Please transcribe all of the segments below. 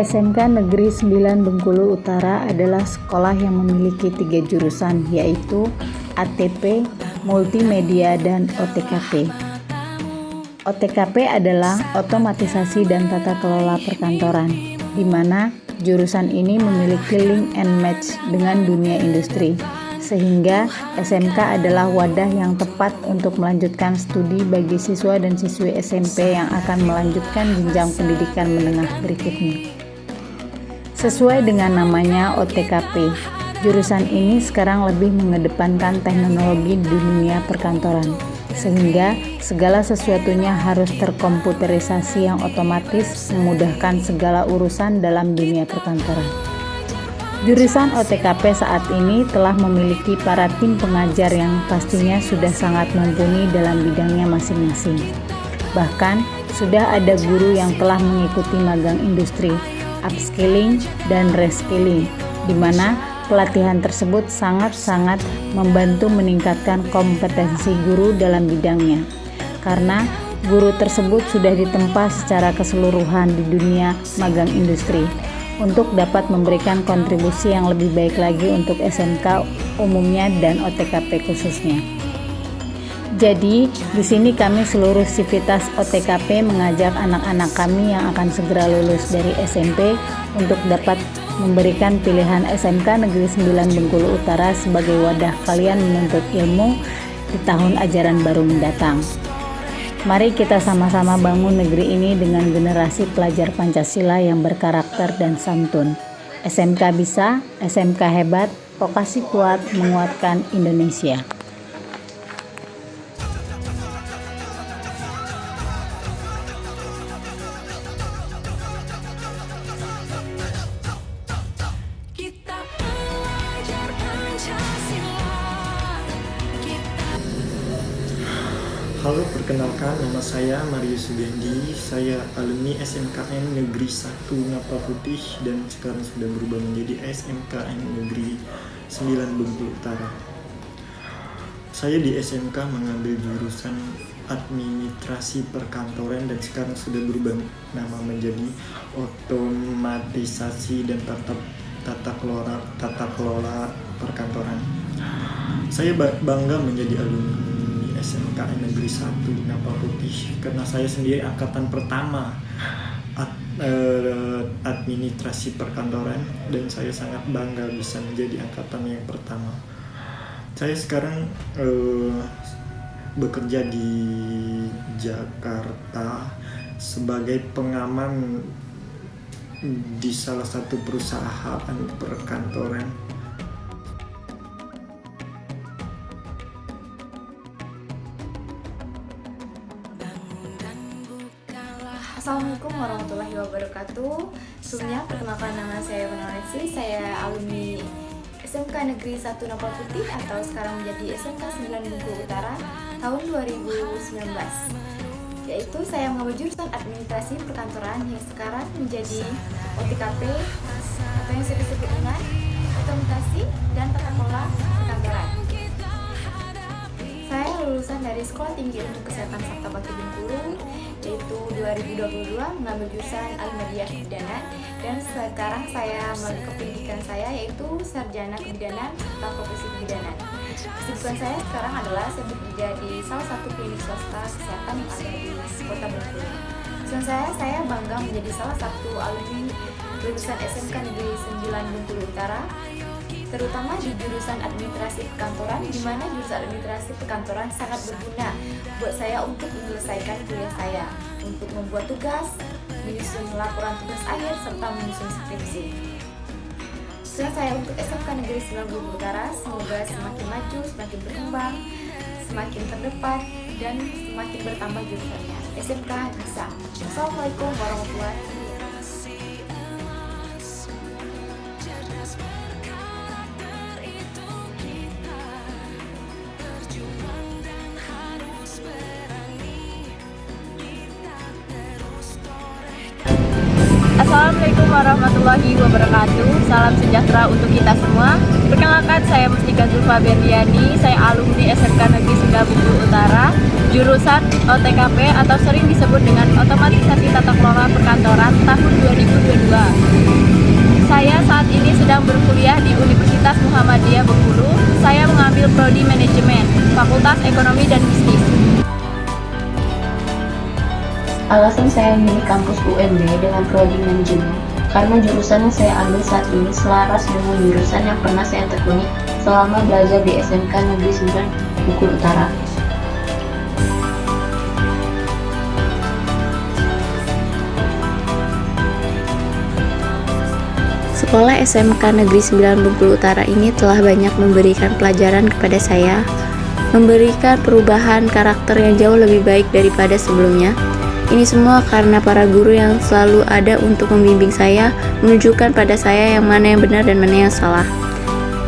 SMK Negeri 9 Bengkulu Utara adalah sekolah yang memiliki 3 jurusan, yaitu ATP, Multimedia, dan OTKP. OTKP adalah Otomatisasi dan Tata Kelola Perkantoran, di mana jurusan ini memiliki link and match dengan dunia industri, sehingga SMK adalah wadah yang tepat untuk melanjutkan studi bagi siswa dan siswi SMP yang akan melanjutkan jenjang pendidikan menengah berikutnya. Sesuai dengan namanya OTKP, jurusan ini sekarang lebih mengedepankan teknologi di dunia perkantoran, sehingga segala sesuatunya harus terkomputerisasi yang otomatis memudahkan segala urusan dalam dunia perkantoran. Jurusan OTKP saat ini telah memiliki para tim pengajar yang pastinya sudah sangat mumpuni dalam bidangnya masing-masing. Bahkan sudah ada guru yang telah mengikuti magang industri, upskilling, dan reskilling, di mana pelatihan tersebut sangat-sangat membantu meningkatkan kompetensi guru dalam bidangnya, karena guru tersebut sudah ditempa secara keseluruhan di dunia magang industri untuk dapat memberikan kontribusi yang lebih baik lagi untuk SMK umumnya dan OTKP khususnya. Jadi, di sini kami seluruh sivitas OTKP mengajak anak-anak kami yang akan segera lulus dari SMP untuk dapat memberikan pilihan SMK Negeri 9 Bengkulu Utara sebagai wadah kalian menuntut ilmu di tahun ajaran baru mendatang. Mari kita sama-sama bangun negeri ini dengan generasi pelajar Pancasila yang berkarakter dan santun. SMK bisa, SMK hebat, vokasi kuat menguatkan Indonesia. Halo, perkenalkan, nama saya Marius Sugendi. Saya alumni SMKN Negeri 1 Napa Putih dan sekarang sudah berubah menjadi SMKN Negeri 9 Bengkulu Utara. Saya di SMK mengambil jurusan Administrasi Perkantoran dan sekarang sudah berubah nama menjadi Otomatisasi dan Tata Kelola Perkantoran. Saya bangga menjadi alumni SMKN Negeri 1 Napa Putih karena saya sendiri angkatan pertama administrasi perkantoran dan saya sangat bangga bisa menjadi angkatan yang pertama. Saya sekarang bekerja di Jakarta sebagai pengaman di salah satu perusahaan perkantoran. Assalamualaikum warahmatullahi wabarakatuh. Sebelumnya perkenalkan, nama saya Vanessa. Saya alumni SMK Negeri 1 Napa Putih atau sekarang menjadi SMK 9 Bengkulu Utara tahun 2019. Yaitu saya mengambil jurusan Administrasi Perkantoran yang sekarang menjadi OTKP atau yang sering disebut dengan Otomatisasi dan Tata Kelola Perkantoran. Saya lulusan dari Sekolah Tinggi Ilmu Kesehatan Sabta Bakti Bengkulu, yaitu 2022 mengambil jurusan Al-Madiyah Kebidanan, dan sekarang saya melanjutkan pendidikan saya yaitu Sarjana Kebidanan serta Profesi Kebidanan. Kesibukan saya sekarang adalah saya bekerja di salah satu klinik swasta kesehatan yang ada di Kota Bengkulu. Selain saya bangga menjadi salah satu alumni lulusan SMK Negeri 9 Bengkulu Utara, terutama di jurusan administrasi perkantoran, di mana jurusan administrasi perkantoran sangat berguna buat saya untuk menyelesaikan kuliah saya, untuk membuat tugas, menyusun laporan tugas akhir, serta menyusun skripsi. Selain saya untuk SMK Negeri 9 Bengkulu Utara, semoga semakin maju, semakin berkembang, semakin terdepan, dan semakin bertambah jurusannya. SMK bisa. Assalamualaikum warahmatullahi wabarakatuh. Assalamualaikum Assalamualaikum warahmatullahi wabarakatuh. Salam sejahtera untuk kita semua. Perkenalkan, saya Mustika Zulfa Berliani. Saya alumni SMK Negeri 9 Bengkulu Utara, jurusan OTKP atau sering disebut dengan Otomatisasi Tata Kelola Perkantoran tahun 2022. Saya saat ini sedang berkuliah di Universitas Muhammadiyah Bengkulu. Saya mengambil prodi manajemen, Fakultas Ekonomi dan Bisnis. Alasan saya memilih kampus UMB dengan prodi manajemen karena jurusan yang saya ambil saat ini selaras dengan jurusan yang pernah saya tekuni selama belajar di SMK Negeri 9 Bengkulu Utara. Sekolah SMK Negeri 9 Bengkulu Utara ini telah banyak memberikan pelajaran kepada saya, memberikan perubahan karakter yang jauh lebih baik daripada sebelumnya. Ini semua karena para guru yang selalu ada untuk membimbing saya, menunjukkan pada saya yang mana yang benar dan mana yang salah.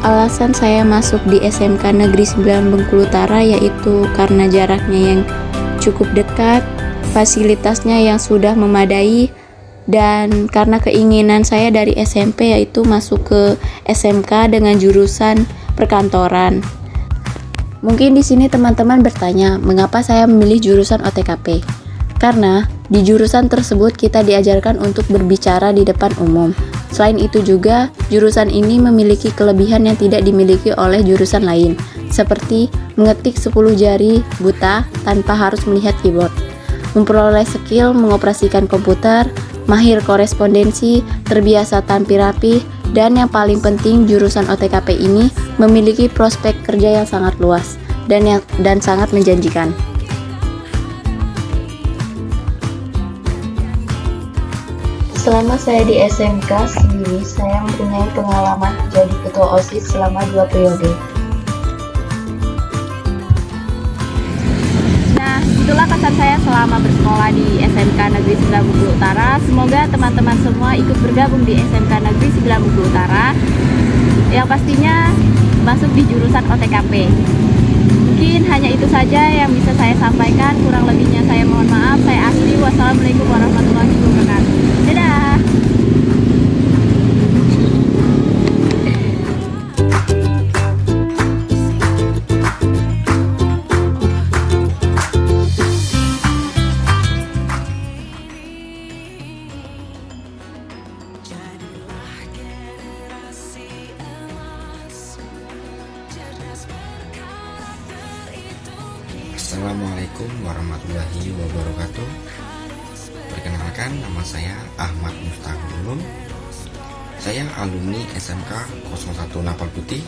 Alasan saya masuk di SMK Negeri 9 Bengkulu Utara yaitu karena jaraknya yang cukup dekat, fasilitasnya yang sudah memadai, dan karena keinginan saya dari SMP yaitu masuk ke SMK dengan jurusan perkantoran. Mungkin di sini teman-teman bertanya, mengapa saya memilih jurusan OTKP? Karena di jurusan tersebut kita diajarkan untuk berbicara di depan umum. Selain itu juga, jurusan ini memiliki kelebihan yang tidak dimiliki oleh jurusan lain, seperti mengetik 10 jari buta tanpa harus melihat keyboard, memperoleh skill mengoperasikan komputer, mahir korespondensi, terbiasa tampil rapi, dan yang paling penting jurusan OTKP ini memiliki prospek kerja yang sangat luas dan sangat menjanjikan. Selama saya di SMK sendiri, saya mempunyai pengalaman menjadi ketua OSIS selama 2 periode. Nah, itulah kesan saya selama bersekolah di SMK Negeri 9 Bengkulu Utara. Semoga teman-teman semua ikut bergabung di SMK Negeri 9 Bengkulu Utara, yang pastinya masuk di jurusan OTKP. Mungkin hanya itu saja yang bisa saya sampaikan. Kurang lebihnya saya mohon maaf. Saya akhiri. Wassalamualaikum warahmatullahi wabarakatuh. Dadah. Assalamualaikum warahmatullahi wabarakatuh. Perkenalkan, nama saya Ahmad Mustahul. Saya alumni SMK 01 Napal Putih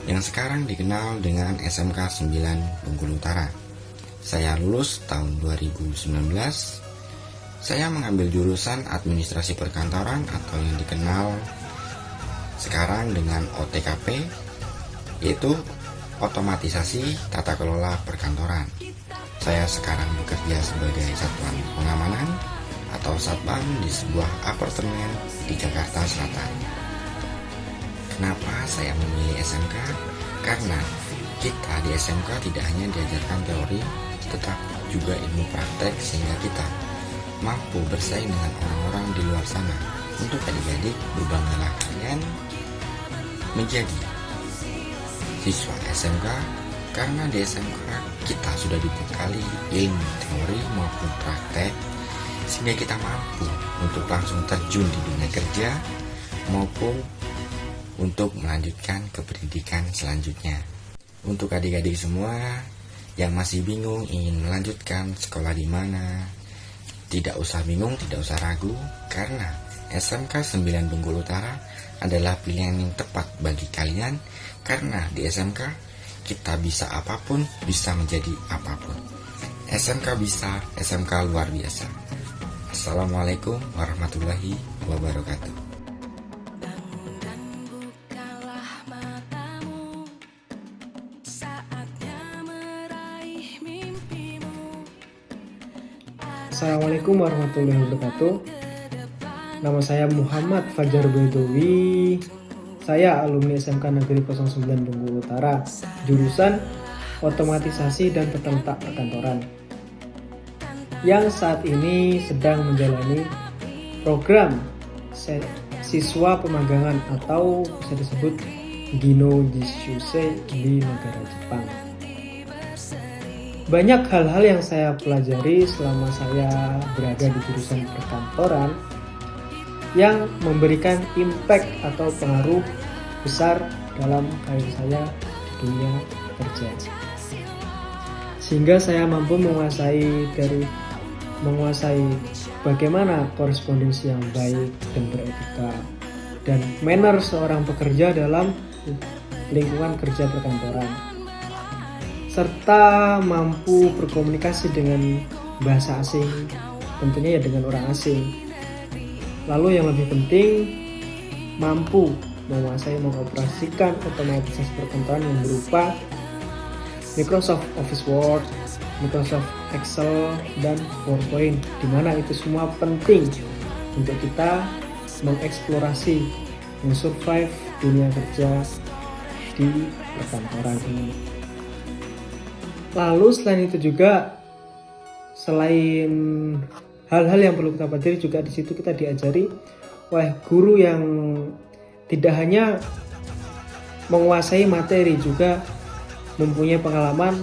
yang sekarang dikenal dengan SMK 9 Bengkulu Utara. Saya lulus tahun 2019. Saya mengambil jurusan Administrasi Perkantoran atau yang dikenal sekarang dengan OTKP, yaitu Otomatisasi Tata Kelola Perkantoran. Saya sekarang bekerja sebagai satuan pengamanan atau satpam di sebuah apartemen di Jakarta Selatan. Kenapa saya memilih SMK? Karena kita di SMK tidak hanya diajarkan teori, tetapi juga ilmu praktek sehingga kita mampu bersaing dengan orang-orang di luar sana. Untuk adik-adik, berbanggalah kalian menjadi siswa SMK, karena di SMK kita sudah dibekali ilmu teori maupun praktek sehingga kita mampu untuk langsung terjun di dunia kerja maupun untuk melanjutkan ke pendidikan selanjutnya. Untuk adik-adik semua yang masih bingung ingin melanjutkan sekolah di mana, tidak usah bingung, tidak usah ragu, karena SMK 9 Bengkulu Utara adalah pilihan yang tepat bagi kalian. Karena di SMK kita bisa apapun, bisa menjadi apapun. SMK bisa, SMK luar biasa. Assalamualaikum warahmatullahi wabarakatuh. Assalamualaikum warahmatullahi wabarakatuh. Nama saya Muhammad Fajar Bedowi. Saya alumni SMK Negeri 09 Bengkulu Utara, jurusan Otomatisasi dan Tata Letak Perkantoran, yang saat ini sedang menjalani program siswa pemagangan atau bisa disebut Gino Jishusei di negara Jepang. Banyak hal-hal yang saya pelajari selama saya berada di jurusan perkantoran yang memberikan impact atau pengaruh besar dalam karir saya di dunia kerja. Sehingga saya mampu menguasai bagaimana korespondensi yang baik dan beretika dan manner seorang pekerja dalam lingkungan kerja perkantoran, serta mampu berkomunikasi dengan bahasa asing, tentunya ya dengan orang asing. Lalu yang lebih penting, mampu menguasai mengoperasikan otomatisasi perkantoran yang berupa Microsoft Office Word, Microsoft Excel, dan PowerPoint, di mana itu semua penting untuk kita mengeksplorasi, mensurvive dunia kerja di perkantoran ini. Lalu selain itu juga, selain hal-hal yang perlu kita pelajari, juga di situ kita diajari oleh guru yang tidak hanya menguasai materi, juga mempunyai pengalaman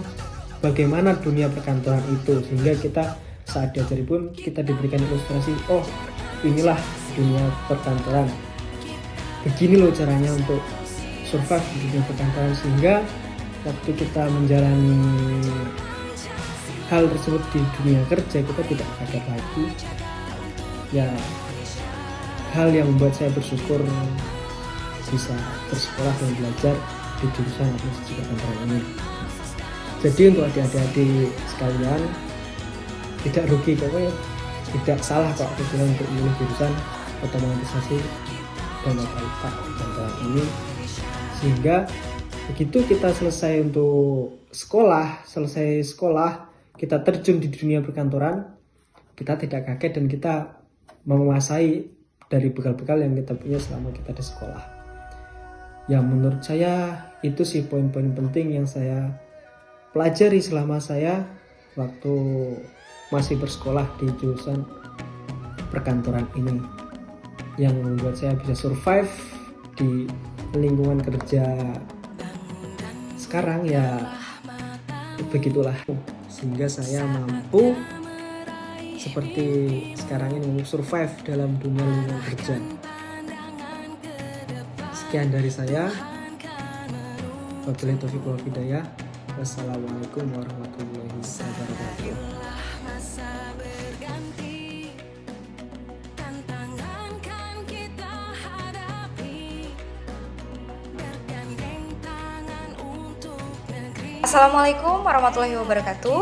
bagaimana dunia perkantoran itu, sehingga kita saat diajari pun kita diberikan ilustrasi, oh inilah dunia perkantoran, begini loh caranya untuk survive di dunia perkantoran, sehingga waktu kita menjalani hal tersebut di dunia kerja kita tidak kaget lagi. Ya, hal yang membuat saya bersyukur bisa bersekolah dan belajar di jurusan administrasi perkantoran ini. Jadi untuk adik-adik sekalian, tidak rugi kok, tidak salah kok untuk memilih jurusan otomatisasi dan otorita perkantoran ini, sehingga begitu kita selesai sekolah, kita terjun di dunia perkantoran, kita tidak kaget dan kita menguasai dari bekal-bekal yang kita punya selama kita di sekolah. Ya, menurut saya itu sih poin-poin penting yang saya pelajari selama saya waktu masih bersekolah di jurusan perkantoran ini, yang membuat saya bisa survive di lingkungan kerja sekarang. Ya begitulah, sehingga saya mampu seperti sekarang ini survive dalam dunia lingkungan kerja. Sekian dari saya. Wabillahi taufiq wal hidayah. Wassalamualaikum warahmatullahi wabarakatuh. Assalamualaikum warahmatullahi wabarakatuh.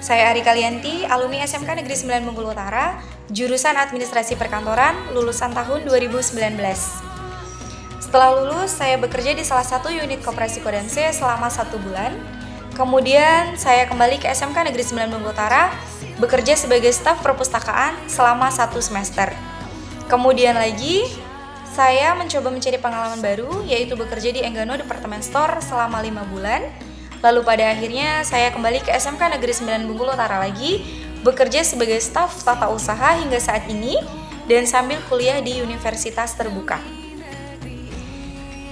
Saya Ari Kalianti, alumni SMK Negeri 9 Bengkulu Utara, jurusan Administrasi Perkantoran, lulusan tahun 2019. Setelah lulus, saya bekerja di salah satu unit koperasi Kodense selama 1 bulan. Kemudian saya kembali ke SMK Negeri 9 Bengkulu Utara, bekerja sebagai staf perpustakaan selama 1 semester. Kemudian lagi, saya mencoba mencari pengalaman baru, yaitu bekerja di Enggano Department Store selama 5 bulan. Lalu pada akhirnya saya kembali ke SMK Negeri 9 Bengkulu Utara lagi, bekerja sebagai staf tata usaha hingga saat ini, dan sambil kuliah di Universitas Terbuka.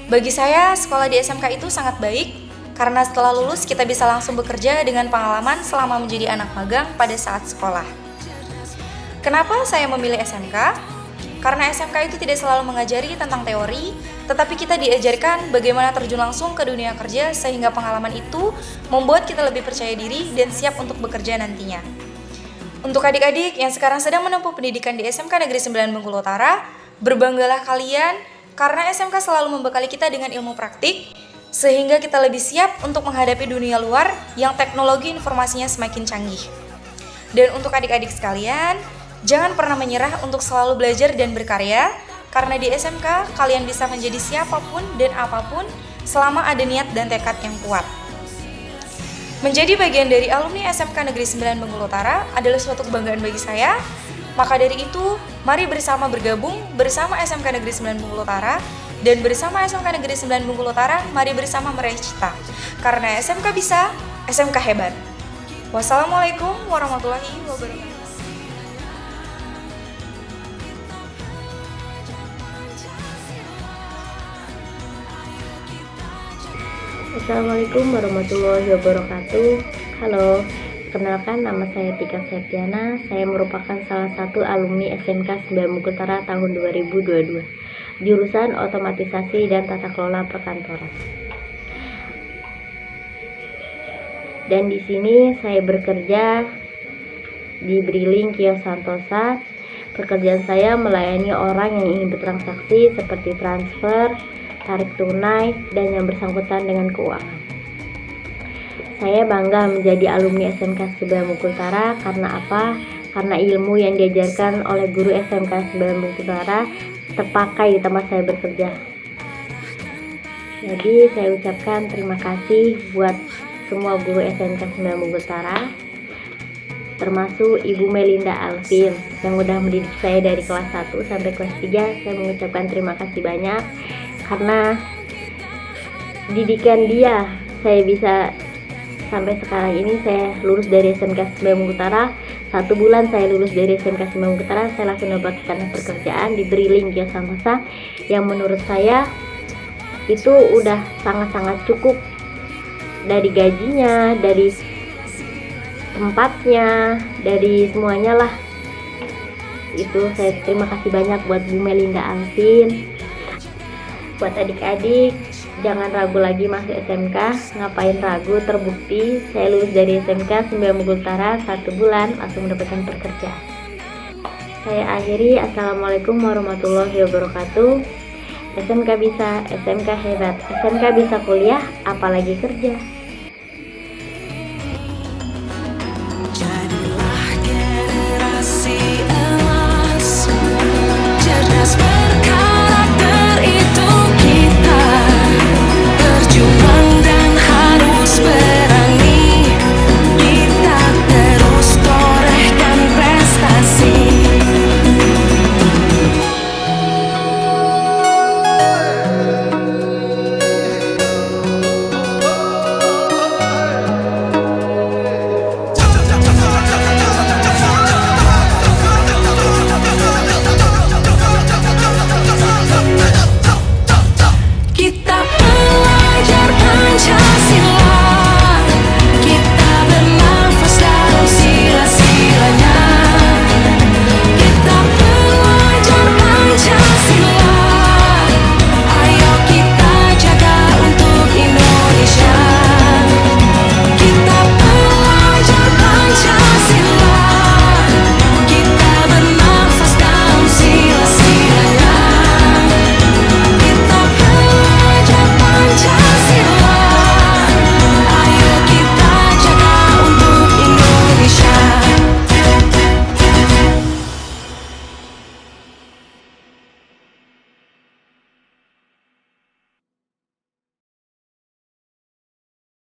Bagi saya, sekolah di SMK itu sangat baik, karena setelah lulus kita bisa langsung bekerja dengan pengalaman selama menjadi anak magang pada saat sekolah. Kenapa saya memilih SMK? Karena SMK itu tidak selalu mengajari tentang teori, tetapi kita diajarkan bagaimana terjun langsung ke dunia kerja, sehingga pengalaman itu membuat kita lebih percaya diri dan siap untuk bekerja nantinya. Untuk adik-adik yang sekarang sedang menempuh pendidikan di SMK Negeri 9 Bengkulu Utara, berbanggalah kalian karena SMK selalu membekali kita dengan ilmu praktik, sehingga kita lebih siap untuk menghadapi dunia luar yang teknologi informasinya semakin canggih. Dan untuk adik-adik sekalian, jangan pernah menyerah untuk selalu belajar dan berkarya, karena di SMK kalian bisa menjadi siapapun dan apapun selama ada niat dan tekad yang kuat. Menjadi bagian dari alumni SMK Negeri 9 Bengkulu Utara adalah suatu kebanggaan bagi saya. Maka dari itu, mari bersama bergabung bersama SMK Negeri 9 Bengkulu Utara, dan bersama SMK Negeri 9 Bengkulu Utara, mari bersama meraih cita. Karena SMK bisa, SMK hebat. Wassalamualaikum warahmatullahi wabarakatuh. Assalamualaikum warahmatullahi wabarakatuh. Halo, perkenalkan nama saya Tika Septiana. Saya merupakan salah satu alumni SMK 9 Bengkulu Utara tahun 2022, jurusan Otomatisasi dan Tata Kelola Perkantoran. Dan di sini saya bekerja di Briling Kios Santosa. Pekerjaan saya melayani orang yang ingin bertransaksi seperti transfer, tarik tunai, dan yang bersangkutan dengan keuangan. Saya bangga menjadi alumni SMK 9 Bengkulu Utara karena apa? Karena ilmu yang diajarkan oleh guru SMK 9 Bengkulu Utara terpakai di tempat saya bekerja. Jadi saya ucapkan terima kasih buat semua guru SMK 9 Bengkulu Utara, termasuk Ibu Melinda Alvin yang udah mendidik saya dari kelas 1 sampai kelas 3. Saya mengucapkan terima kasih banyak karena didikan dia saya bisa sampai sekarang ini. Saya lulus dari SMK 9 Bengkulu Utara. 1 bulan saya lulus dari SMK 9 Bengkulu Utara, saya langsung mendapatkan pekerjaan di Briling Kios Santosa yang menurut saya itu udah sangat-sangat cukup, dari gajinya, dari tempatnya, dari semuanya lah. Itu saya terima kasih banyak buat Bu Melinda Alvin. Buat adik-adik, jangan ragu lagi masuk SMK. Ngapain ragu, terbukti saya lulus dari SMK 9 Bengkulu Utara 1 bulan langsung mendapatkan pekerjaan. Saya akhiri, assalamualaikum warahmatullahi wabarakatuh. SMK bisa, SMK hebat, SMK bisa kuliah, apalagi kerja.